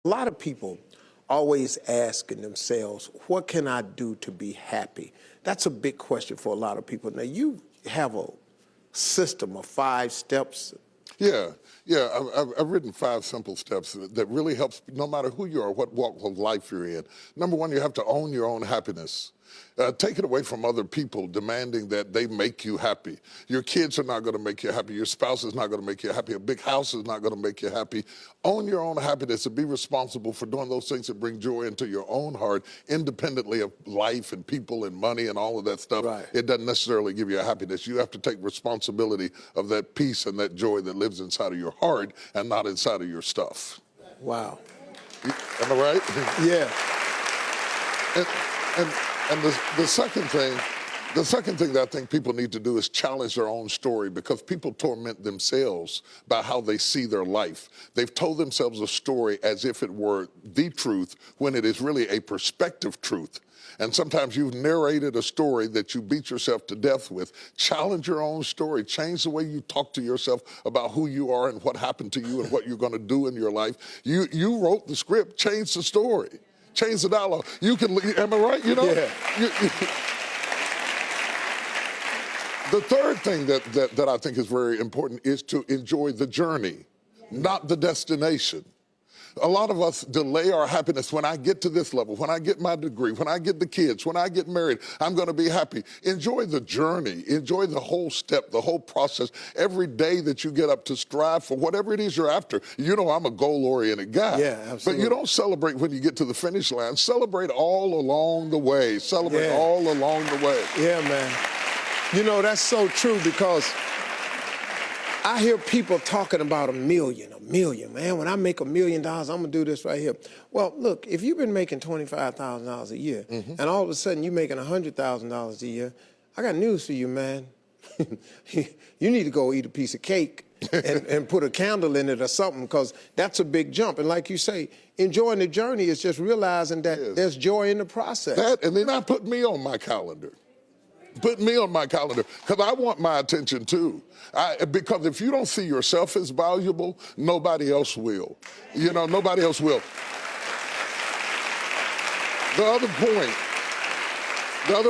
A lot of people always asking themselves, what can I do to be happy? That's a big question for a lot of people. Now, you have a system of 5 steps. Yeah. I've written 5 simple steps that really helps no matter who you are, what walk of life you're in. Number 1, you have to own your own happiness. Take it away from other people demanding that they make you happy. Your kids are not going to make you happy. Your spouse is not going to make you happy. A big house is not going to make you happy. Own your own happiness and be responsible for doing those things that bring joy into your own heart, independently of life and people and money and all of that stuff. Right. It doesn't necessarily give you a happiness. You have to take responsibility of that peace and that joy that lives inside of your heart and not inside of your stuff. Wow. Am I right? Yeah. And the second thing that I think people need to do is challenge their own story, because people torment themselves by how they see their life. They've told themselves a story as if it were the truth when it is really a perspective truth. And sometimes you've narrated a story that you beat yourself to death with. Challenge your own story. Change the way you talk to yourself about who you are and what happened to you and what you're going to do in your life. You wrote the script. Change the story. Change the dialogue. You can, am I right? You know? Yeah. The third thing that I think is very important is to enjoy the journey, not the destination. A lot of us delay our happiness. When I get to this level, when I get my degree, when I get the kids, when I get married, I'm going to be happy. Enjoy the journey. Enjoy the whole step, the whole process. Every day that you get up to strive for whatever it is you're after. You know, I'm a goal-oriented guy. Yeah, absolutely. But you don't celebrate when you get to the finish line. Celebrate all along the way. Celebrate all along the way. Yeah, man. You know, that's so true, because I hear people talking about a million, man. When I make $1 million, I'm going to do this right here. Well, look, if you've been making $25,000 a year, and all of a sudden you're making $100,000 a year, I got news for you, man. You need to go eat a piece of cake and put a candle in it or something, because that's a big jump. And like you say, enjoying the journey is just realizing that there's joy in the process. That, and then I put me on my calendar. Put me on my calendar, because I want my attention too. Because if you don't see yourself as valuable, nobody else will. You know, nobody else will. The other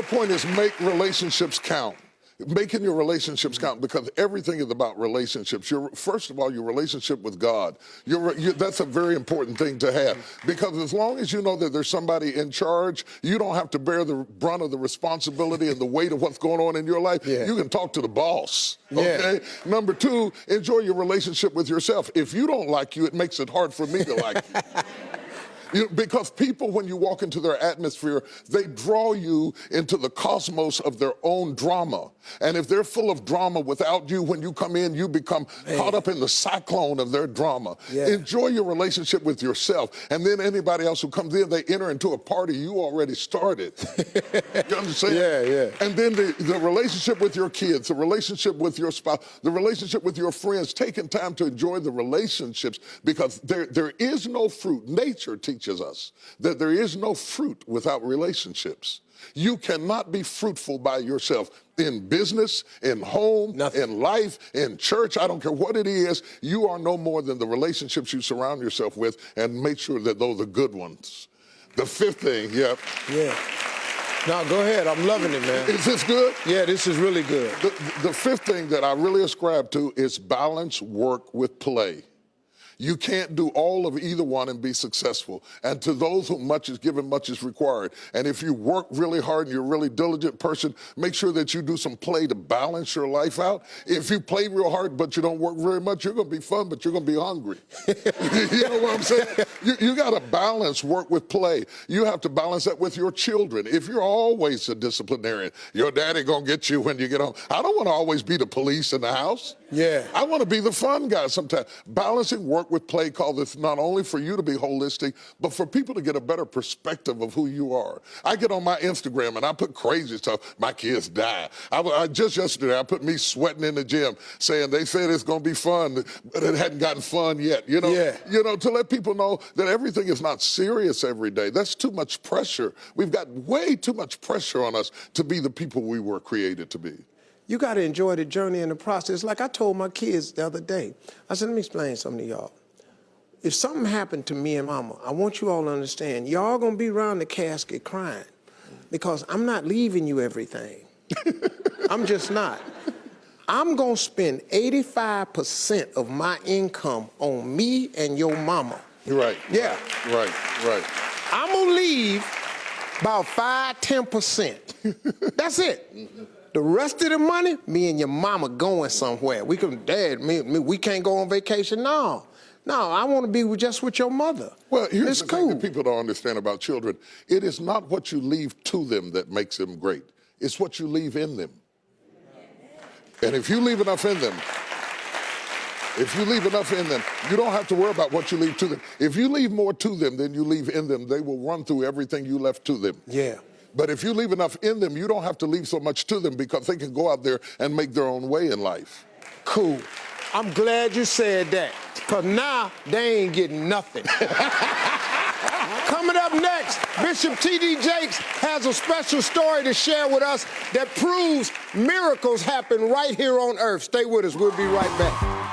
point is make relationships count. Making your relationships count, because everything is about relationships. First of all, your relationship with God. That's a very important thing to have, because as long as you know that there's somebody in charge, you don't have to bear the brunt of the responsibility and the weight of what's going on in your life. Yeah. You can talk to the boss. Okay. Number 2, enjoy your relationship with yourself. If you don't like you, it makes it hard for me to like you. Because people, when you walk into their atmosphere, they draw you into the cosmos of their own drama. And if they're full of drama without you, when you come in, you become caught up in the cyclone of their drama. Yeah. Enjoy your relationship with yourself. And then anybody else who comes in, they enter into a party you already started. You understand? Yeah. And then the relationship with your kids, the relationship with your spouse, the relationship with your friends, taking time to enjoy the relationships, because there is no fruit. Nature teaches us that there is no fruit without relationships. You cannot be fruitful by yourself in business, in home, in life, in church. I don't care what it is. You are no more than the relationships you surround yourself with, and make sure that those are good ones. The 5th thing, Yeah. No, go ahead. I'm loving it, man. Is this good? Yeah, this is really good. The 5th thing that I really ascribe to is balance work with play. You can't do all of either one and be successful. And to those whom much is given, much is required. And if you work really hard and you're a really diligent person, make sure that you do some play to balance your life out. If you play real hard but you don't work very much, you're going to be fun, but you're going to be hungry. You know what I'm saying? You got to balance work with play. You have to balance that with your children. If you're always a disciplinarian, your daddy going to get you when you get home. I don't want to always be the police in the house. Yeah. I want to be the fun guy sometimes. Balancing work with play, called this not only for you to be holistic, but for people to get a better perspective of who you are. I get on my Instagram and I put crazy stuff. My kids die. Just yesterday, I put me sweating in the gym, saying they said it's going to be fun, but it hadn't gotten fun yet. You know, to let people know that everything is not serious every day. That's too much pressure. We've got way too much pressure on us to be the people we were created to be. You got to enjoy the journey and the process. Like I told my kids the other day, I said, let me explain something to y'all. if something happened to me and mama, I want you all to understand, y'all gonna be around the casket crying because I'm not leaving you everything. I'm just not. I'm gonna spend 85% of my income on me and your mama. Right. Yeah. Right. I'm gonna leave about 5–10%. That's it. The rest of the money, me and your mama going somewhere. We can, Dad, we can't go on vacation. No, I want to be just with your mother. Well, here's it's the cool. thing that people don't understand about children. It is not what you leave to them that makes them great. It's what you leave in them. And if you leave enough in them, you don't have to worry about what you leave to them. If you leave more to them than you leave in them, they will run through everything you left to them. Yeah. But if you leave enough in them, you don't have to leave so much to them because they can go out there and make their own way in life. Cool. I'm glad you said that, because now they ain't getting nothing. Coming up next, Bishop T.D. Jakes has a special story to share with us that proves miracles happen right here on earth. Stay with us. We'll be right back.